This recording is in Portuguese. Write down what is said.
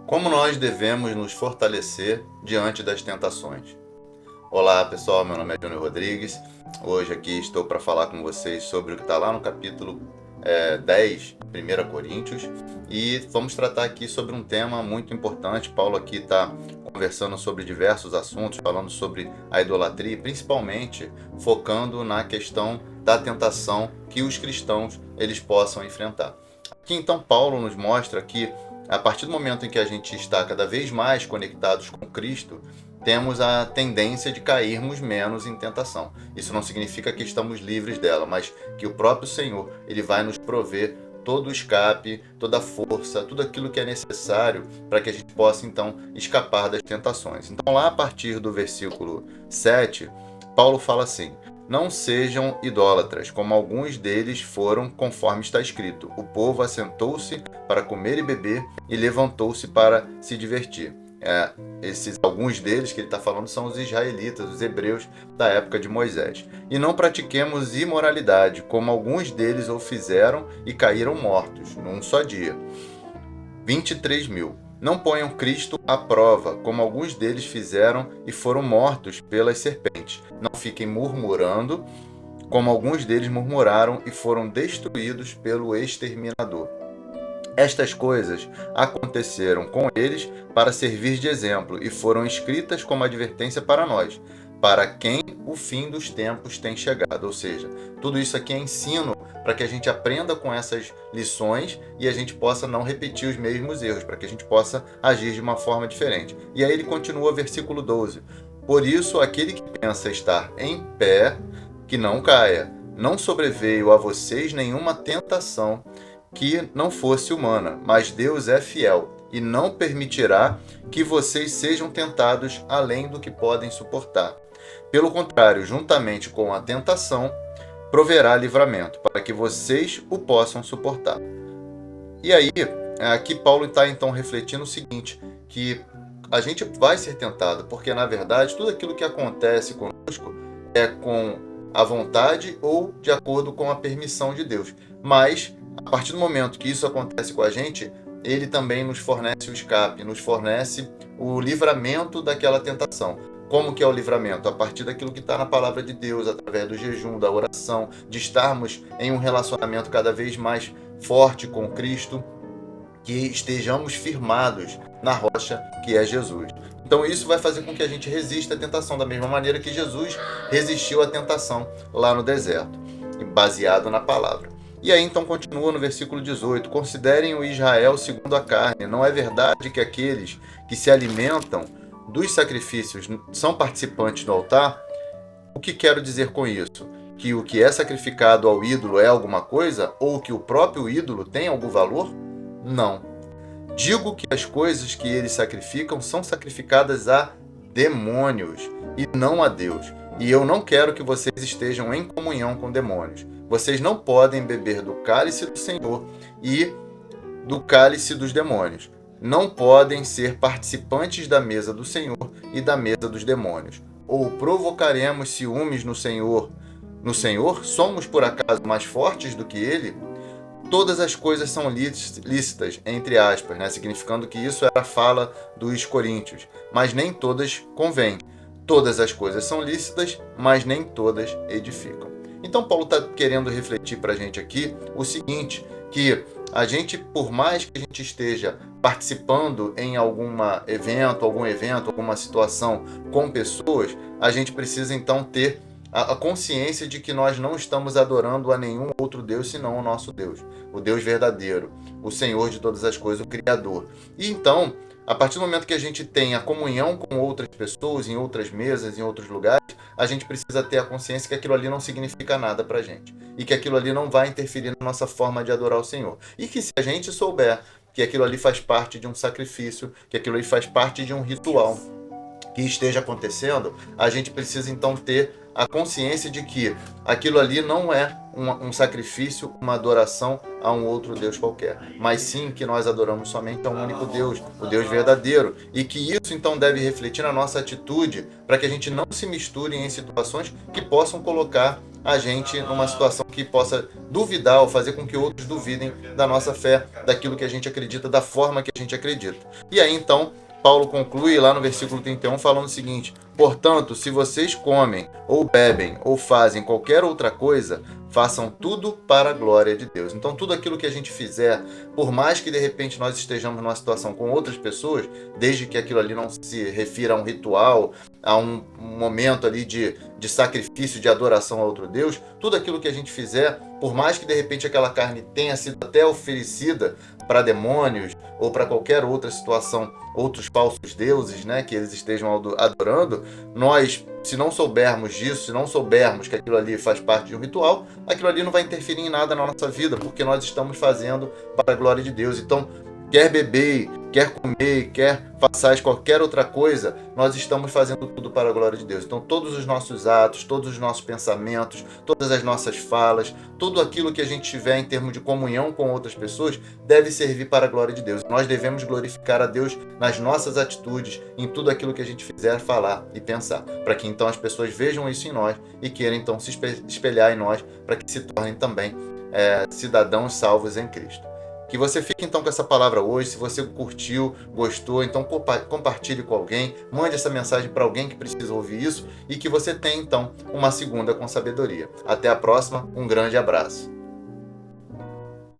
Como nós devemos nos fortalecer diante das tentações? Olá pessoal, meu nome é Júnior Rodrigues. Hoje aqui estou para falar com vocês sobre o que está lá no capítulo 10, 1 Coríntios, e vamos tratar aqui sobre um tema muito importante. Paulo aqui está conversando sobre diversos assuntos, falando sobre a idolatria e principalmente focando na questão da tentação que os cristãos eles possam enfrentar. Aqui então Paulo nos mostra que a partir do momento em que a gente está cada vez mais conectados com Cristo, temos a tendência de cairmos menos em tentação. Isso não significa que estamos livres dela, mas que o próprio Senhor ele vai nos prover todo o escape, toda a força, tudo aquilo que é necessário para que a gente possa então escapar das tentações. Então lá a partir do versículo 7, Paulo fala assim: não sejam idólatras, como alguns deles foram, conforme está escrito. O povo assentou-se para comer e beber e levantou-se para se divertir. Esses alguns deles que ele está falando são os israelitas, os hebreus da época de Moisés. E não pratiquemos imoralidade, como alguns deles o fizeram e caíram mortos, num só dia. 23.000. Não ponham Cristo à prova, como alguns deles fizeram e foram mortos pelas serpentes. Não fiquem murmurando, como alguns deles murmuraram e foram destruídos pelo exterminador. Estas coisas aconteceram com eles para servir de exemplo e foram escritas como advertência para nós, para quem o fim dos tempos tem chegado. Ou seja, tudo isso aqui é ensino para que a gente aprenda com essas lições e a gente possa não repetir os mesmos erros, para que a gente possa agir de uma forma diferente. E aí ele continua, versículo 12. Por isso, aquele que pensa estar em pé, que não caia. Não sobreveio a vocês nenhuma tentação que não fosse humana, mas Deus é fiel e não permitirá que vocês sejam tentados além do que podem suportar. Pelo contrário, juntamente com a tentação, proverá livramento, para que vocês o possam suportar. E aí, aqui Paulo está então refletindo o seguinte, que a gente vai ser tentado, porque na verdade tudo aquilo que acontece conosco é com a vontade ou de acordo com a permissão de Deus. Mas a partir do momento que isso acontece com a gente, ele também nos fornece o escape, nos fornece o livramento daquela tentação. Como que é o livramento? A partir daquilo que está na palavra de Deus, através do jejum, da oração, de estarmos em um relacionamento cada vez mais forte com Cristo, que estejamos firmados na rocha que é Jesus. Então isso vai fazer com que a gente resista à tentação, da mesma maneira que Jesus resistiu à tentação lá no deserto, baseado na palavra. E aí então continua no versículo 18: considerem o Israel segundo a carne. Não é verdade que aqueles que se alimentam dos sacrifícios são participantes do altar? O que quero dizer com isso? Que o que é sacrificado ao ídolo é alguma coisa? Ou que o próprio ídolo tem algum valor? Não. Digo que as coisas que eles sacrificam são sacrificadas a demônios e não a Deus. E eu não quero que vocês estejam em comunhão com demônios. Vocês não podem beber do cálice do Senhor e do cálice dos demônios. Não podem ser participantes da mesa do Senhor e da mesa dos demônios. Ou provocaremos ciúmes no Senhor? No Senhor, somos por acaso mais fortes do que Ele? Todas as coisas são lícitas, entre aspas, né? Significando que isso era a fala dos coríntios, mas nem todas convêm. Todas as coisas são lícitas, mas nem todas edificam. Então Paulo está querendo refletir para a gente aqui o seguinte, que a gente, por mais que a gente esteja participando em algum evento, alguma situação com pessoas, a gente precisa então ter a consciência de que nós não estamos adorando a nenhum outro Deus senão o nosso Deus, o Deus verdadeiro, o Senhor de todas as coisas, o Criador. E então, a partir do momento que a gente tem a comunhão com outras pessoas, em outras mesas, em outros lugares, a gente precisa ter a consciência que aquilo ali não significa nada pra gente. E que aquilo ali não vai interferir na nossa forma de adorar o Senhor. E que se a gente souber que aquilo ali faz parte de um sacrifício, que aquilo ali faz parte de um ritual que esteja acontecendo, a gente precisa então ter a consciência de que aquilo ali não é um sacrifício, uma adoração a um outro Deus qualquer, mas sim que nós adoramos somente a um único Deus, o Deus verdadeiro, e que isso então deve refletir na nossa atitude para que a gente não se misture em situações que possam colocar a gente numa situação que possa duvidar ou fazer com que outros duvidem da nossa fé, daquilo que a gente acredita, da forma que a gente acredita. E aí então Paulo conclui lá no versículo 31 falando o seguinte: portanto, se vocês comem, ou bebem, ou fazem qualquer outra coisa, façam tudo para a glória de Deus. Então, tudo aquilo que a gente fizer, por mais que de repente nós estejamos numa situação com outras pessoas, desde que aquilo ali não se refira a um ritual, a um momento ali de sacrifício, de adoração a outro Deus, tudo aquilo que a gente fizer, por mais que de repente aquela carne tenha sido até oferecida para demônios ou para qualquer outra situação, outros falsos deuses, né, que eles estejam adorando, nós, se não soubermos disso, se não soubermos que aquilo ali faz parte de um ritual, aquilo ali não vai interferir em nada na nossa vida, porque nós estamos fazendo para a glória de Deus. Então, quer beber, quer comer, quer façais qualquer outra coisa, nós estamos fazendo tudo para a glória de Deus. Então, todos os nossos atos, todos os nossos pensamentos, todas as nossas falas, tudo aquilo que a gente tiver em termos de comunhão com outras pessoas, deve servir para a glória de Deus. Nós devemos glorificar a Deus nas nossas atitudes, em tudo aquilo que a gente fizer, falar e pensar, para que então as pessoas vejam isso em nós e queiram então se espelhar em nós, para que se tornem também cidadãos salvos em Cristo. Que você fique então com essa palavra hoje. Se você curtiu, gostou, então compartilhe com alguém, mande essa mensagem para alguém que precisa ouvir isso e que você tenha então uma segunda com sabedoria. Até a próxima, um grande abraço.